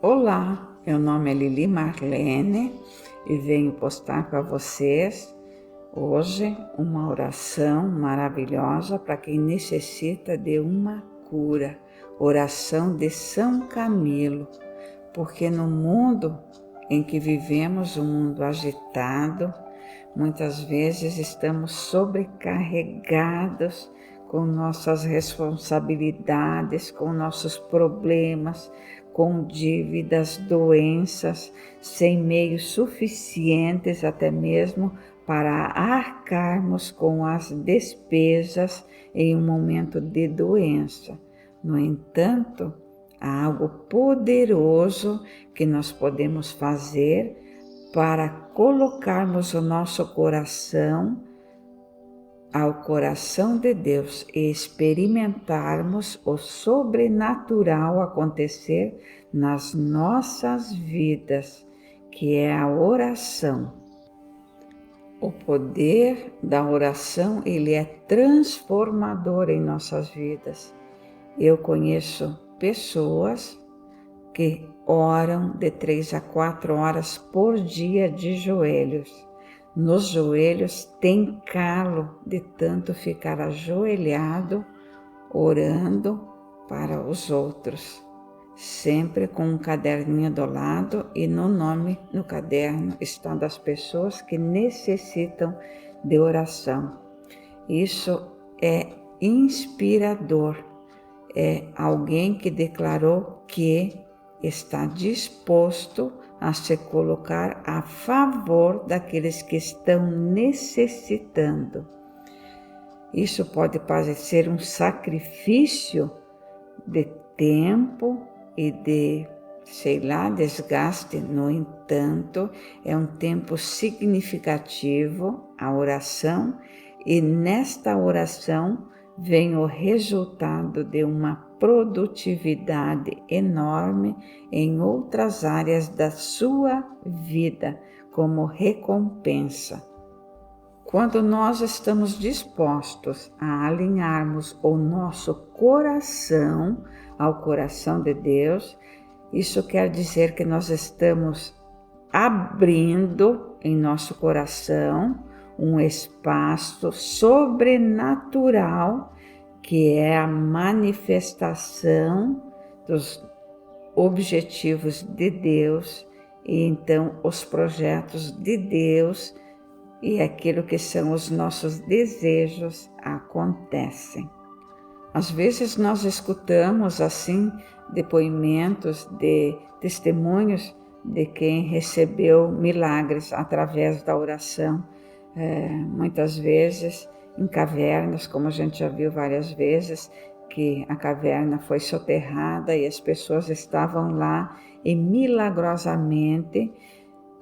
Olá, meu nome é Lili Marlene e venho postar para vocês hoje uma oração maravilhosa para quem necessita de uma cura, oração de São Camilo, porque no mundo em que vivemos, um mundo agitado, muitas vezes estamos sobrecarregados com nossas responsabilidades, com nossos problemas, com dívidas, doenças, sem meios suficientes até mesmo para arcarmos com as despesas em um momento de doença. No entanto, há algo poderoso que nós podemos fazer para colocarmos o nosso coração ao coração de Deus e experimentarmos o sobrenatural acontecer nas nossas vidas, que é a oração. O poder da oração, ele é transformador em nossas vidas. Eu conheço pessoas que oram de 3 a 4 horas por dia de joelhos. Nos joelhos tem calo de tanto ficar ajoelhado, orando para os outros. Sempre com um caderninho do lado e no nome no caderno estão das pessoas que necessitam de oração. Isso é inspirador. É alguém que declarou que está disposto a se colocar a favor daqueles que estão necessitando. Isso pode parecer um sacrifício de tempo e de, desgaste. No entanto, é um tempo significativo a oração, e nesta oração vem o resultado de uma produtividade enorme em outras áreas da sua vida, como recompensa. Quando nós estamos dispostos a alinharmos o nosso coração ao coração de Deus, isso quer dizer que nós estamos abrindo em nosso coração um espaço sobrenatural, que é a manifestação dos objetivos de Deus e então os projetos de Deus e aquilo que são os nossos desejos acontecem. Às vezes nós escutamos assim depoimentos de testemunhos de quem recebeu milagres através da oração. Muitas vezes em cavernas, como a gente já viu várias vezes, que a caverna foi soterrada e as pessoas estavam lá e milagrosamente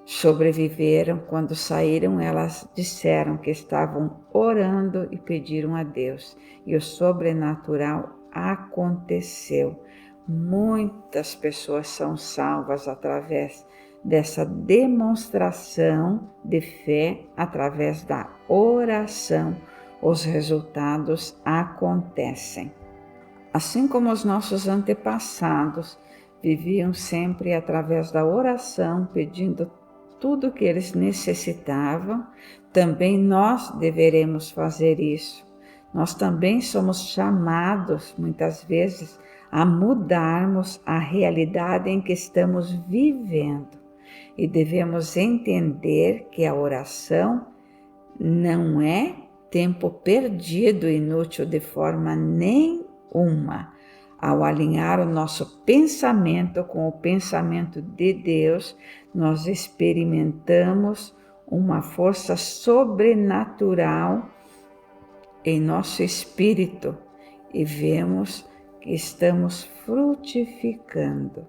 sobreviveram. Quando saíram, elas disseram que estavam orando e pediram a Deus, e o sobrenatural aconteceu. Muitas pessoas são salvas através dessa demonstração de fé, através da oração. Os resultados acontecem. Assim como os nossos antepassados viviam sempre através da oração, pedindo tudo o que eles necessitavam, também nós deveremos fazer isso. Nós também somos chamados, muitas vezes, a mudarmos a realidade em que estamos vivendo. E devemos entender que a oração não é tempo perdido, inútil de forma nenhuma. Ao alinhar o nosso pensamento com o pensamento de Deus, nós experimentamos uma força sobrenatural em nosso espírito e vemos que estamos frutificando.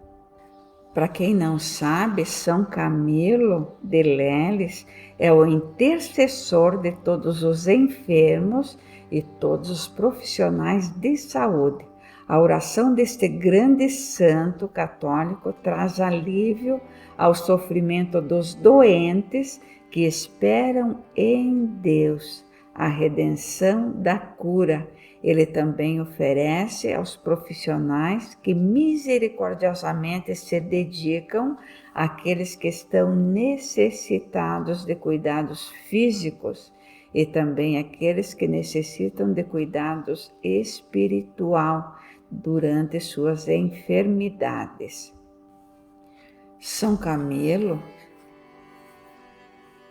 Para quem não sabe, São Camilo de Leles é o intercessor de todos os enfermos e todos os profissionais de saúde. A oração deste grande santo católico traz alívio ao sofrimento dos doentes que esperam em Deus a redenção da cura ele também oferece aos profissionais que misericordiosamente se dedicam àqueles que estão necessitados de cuidados físicos e também àqueles que necessitam de cuidados espiritual durante suas enfermidades. São Camilo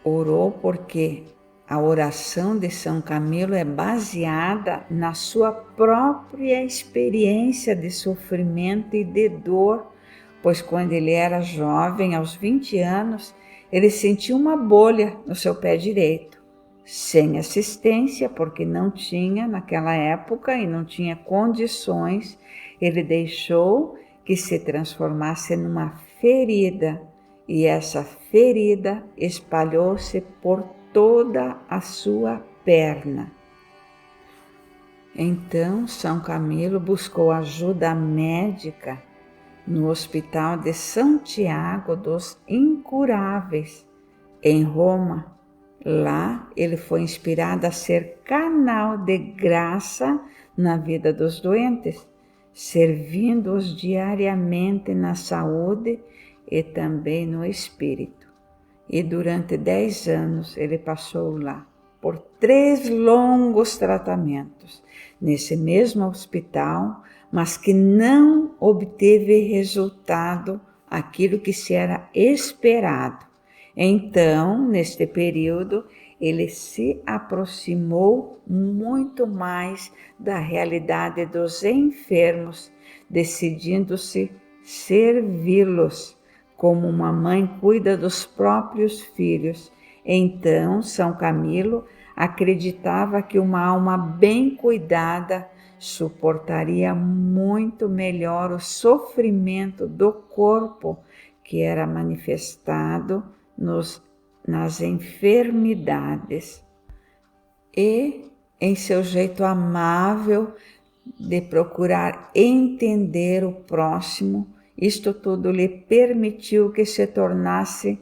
orou porque a oração de São Camilo é baseada na sua própria experiência de sofrimento e de dor, pois quando ele era jovem, aos 20 anos, ele sentiu uma bolha no seu pé direito, sem assistência, porque não tinha naquela época e não tinha condições, ele deixou que se transformasse numa ferida, e essa ferida espalhou-se por toda a sua perna. Então, São Camilo buscou ajuda médica no Hospital de Santiago dos Incuráveis, em Roma. Lá, ele foi inspirado a ser canal de graça na vida dos doentes, servindo-os diariamente na saúde e também no espírito. E durante 10 anos ele passou lá, por 3 longos tratamentos, nesse mesmo hospital, mas que não obteve resultado aquilo que se era esperado. Então, neste período, ele se aproximou muito mais da realidade dos enfermos, decidindo-se servi-los, como uma mãe cuida dos próprios filhos. Então, São Camilo acreditava que uma alma bem cuidada suportaria muito melhor o sofrimento do corpo que era manifestado nas enfermidades. E, em seu jeito amável de procurar entender o próximo, isto tudo lhe permitiu que se tornasse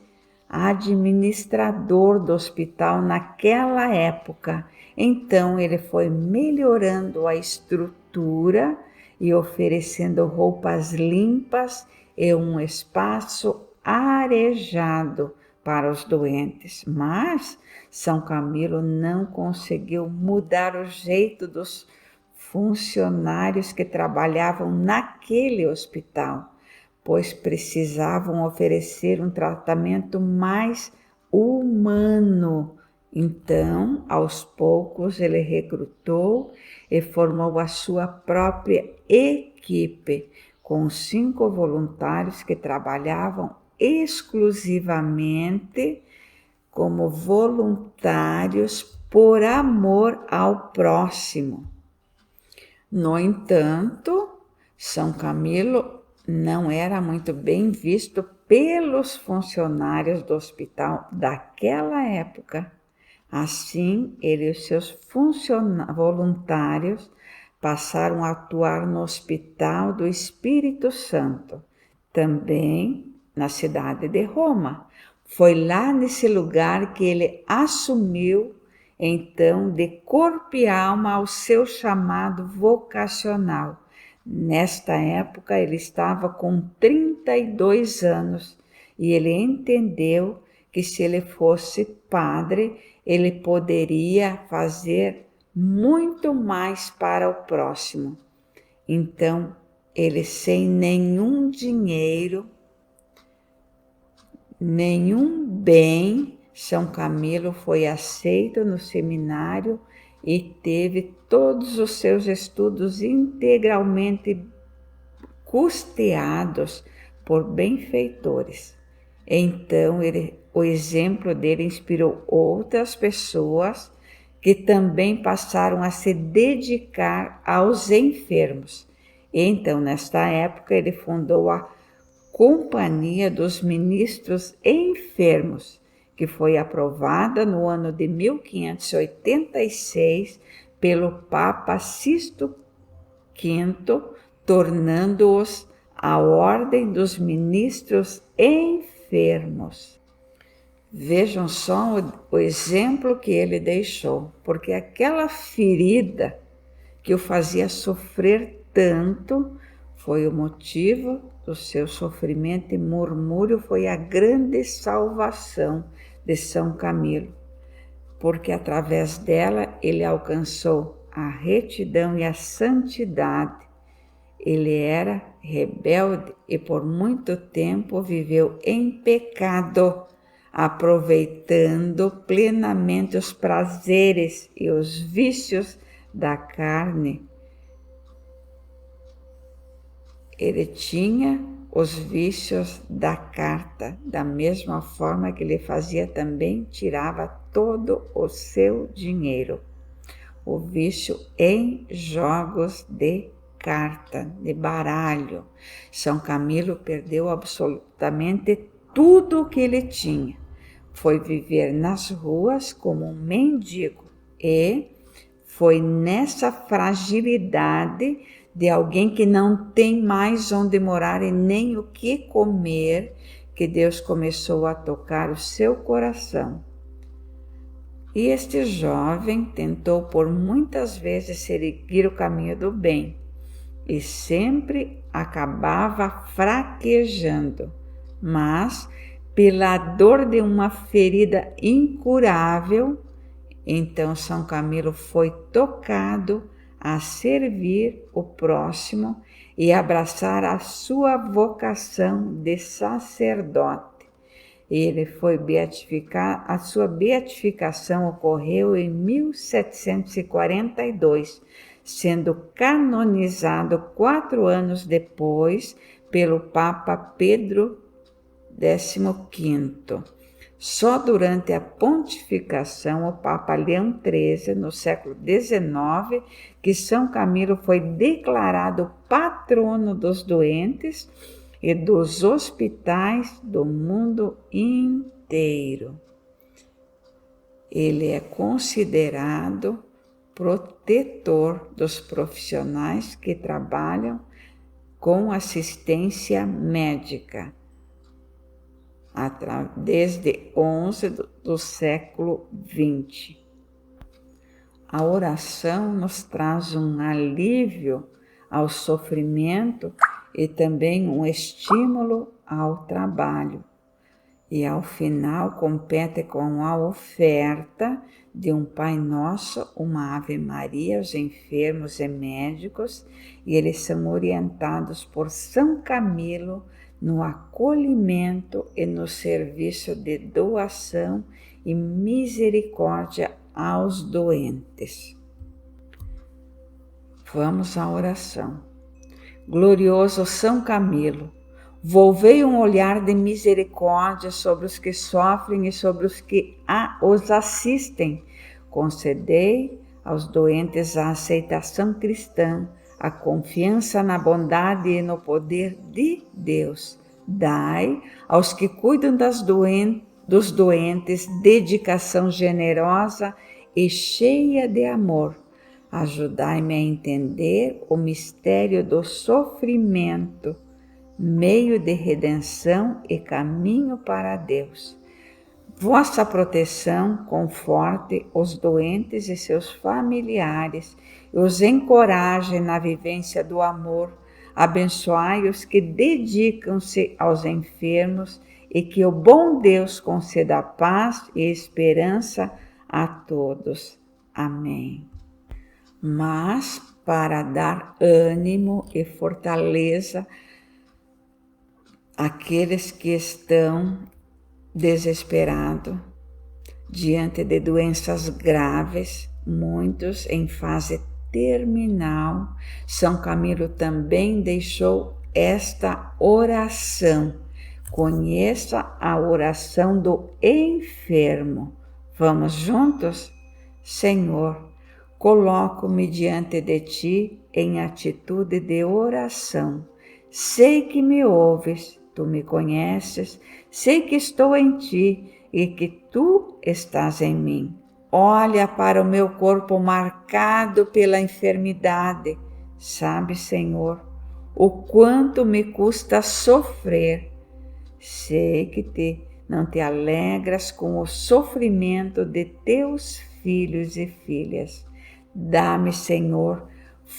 administrador do hospital naquela época. Então ele foi melhorando a estrutura e oferecendo roupas limpas e um espaço arejado para os doentes. Mas São Camilo não conseguiu mudar o jeito dos funcionários que trabalhavam naquele hospital, pois precisavam oferecer um tratamento mais humano. Então, aos poucos, ele recrutou e formou a sua própria equipe, com 5 voluntários que trabalhavam exclusivamente como voluntários por amor ao próximo. No entanto, São Camilo não era muito bem visto pelos funcionários do hospital daquela época. Assim, ele e os seus voluntários passaram a atuar no Hospital do Espírito Santo, também na cidade de Roma. Foi lá nesse lugar que ele assumiu, então, de corpo e alma, o seu chamado vocacional. Nesta época, ele estava com 32 anos e ele entendeu que se ele fosse padre, ele poderia fazer muito mais para o próximo. Então, ele sem nenhum dinheiro, nenhum bem, São Camilo foi aceito no seminário e teve todos os seus estudos integralmente custeados por benfeitores. Então, o exemplo dele inspirou outras pessoas que também passaram a se dedicar aos enfermos. Então, nesta época, ele fundou a Companhia dos Ministros Enfermos, que foi aprovada no ano de 1586 pelo Papa Sisto V, tornando-os a Ordem dos Ministros Enfermos. Vejam só o exemplo que ele deixou, porque aquela ferida que o fazia sofrer tanto foi o motivo do seu sofrimento, e murmúrio foi a grande salvação de São Camilo, porque através dela ele alcançou a retidão e a santidade. Ele era rebelde e por muito tempo viveu em pecado, aproveitando plenamente os prazeres e os vícios da carne. Ele tinha os vícios da carta, da mesma forma que ele fazia também, tirava todo o seu dinheiro. O vício em jogos de carta, de baralho. São Camilo perdeu absolutamente tudo o que ele tinha. Foi viver nas ruas como um mendigo, e foi nessa fragilidade de alguém que não tem mais onde morar e nem o que comer, que Deus começou a tocar o seu coração. E este jovem tentou por muitas vezes seguir o caminho do bem e sempre acabava fraquejando, mas pela dor de uma ferida incurável, então São Camilo foi tocado a servir o próximo e abraçar a sua vocação de sacerdote. Ele foi beatificado, a sua beatificação ocorreu em 1742, sendo canonizado 4 anos depois pelo Papa Pedro XV. Só durante a pontificação, o Papa Leão XIII, no século XIX, que São Camilo foi declarado patrono dos doentes e dos hospitais do mundo inteiro. Ele é considerado protetor dos profissionais que trabalham com assistência médica, desde 11 do século XX. A oração nos traz um alívio ao sofrimento e também um estímulo ao trabalho. E ao final compete com a oferta de um Pai Nosso, uma Ave Maria aos enfermos e médicos, e eles são orientados por São Camilo no acolhimento e no serviço de doação e misericórdia aos doentes. Vamos à oração. Glorioso São Camilo, volvei um olhar de misericórdia sobre os que sofrem e sobre os que os assistem. Concedei aos doentes a aceitação cristã, a confiança na bondade e no poder de Deus. Dai aos que cuidam dos doentes dedicação generosa e cheia de amor. Ajudai-me a entender o mistério do sofrimento, meio de redenção e caminho para Deus. Vossa proteção conforte os doentes e seus familiares e os encoraje na vivência do amor. Abençoai os que dedicam-se aos enfermos e que o bom Deus conceda paz e esperança a todos. Amém. Mas para dar ânimo e fortaleza àqueles que estão desesperados diante de doenças graves, muitos em fase terminal, São Camilo também deixou esta oração. Conheça a oração do enfermo. Vamos juntos? Senhor, coloco-me diante de ti em atitude de oração. Sei que me ouves, tu me conheces, sei que estou em ti e que tu estás em mim. Olha para o meu corpo marcado pela enfermidade. Sabe, Senhor, o quanto me custa sofrer. Sei que não te alegras com o sofrimento de teus filhos e filhas. Dá-me, Senhor,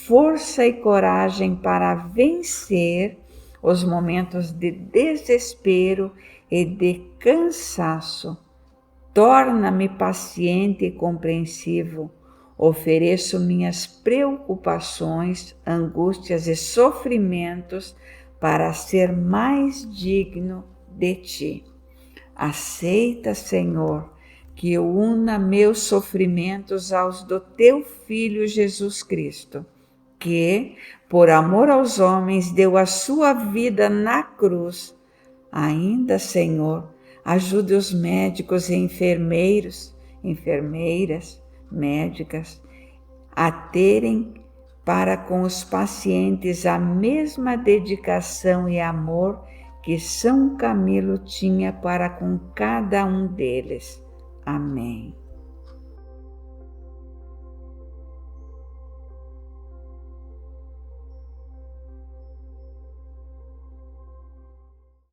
força e coragem para vencer os momentos de desespero e de cansaço. Torna-me paciente e compreensivo. Ofereço minhas preocupações, angústias e sofrimentos para ser mais digno de ti. Aceita, Senhor, que eu una meus sofrimentos aos do teu Filho Jesus Cristo, que, por amor aos homens, deu a sua vida na cruz. Ainda, Senhor, ajude os médicos e enfermeiras, médicas, a terem para com os pacientes a mesma dedicação e amor que São Camilo tinha para com cada um deles. Amém.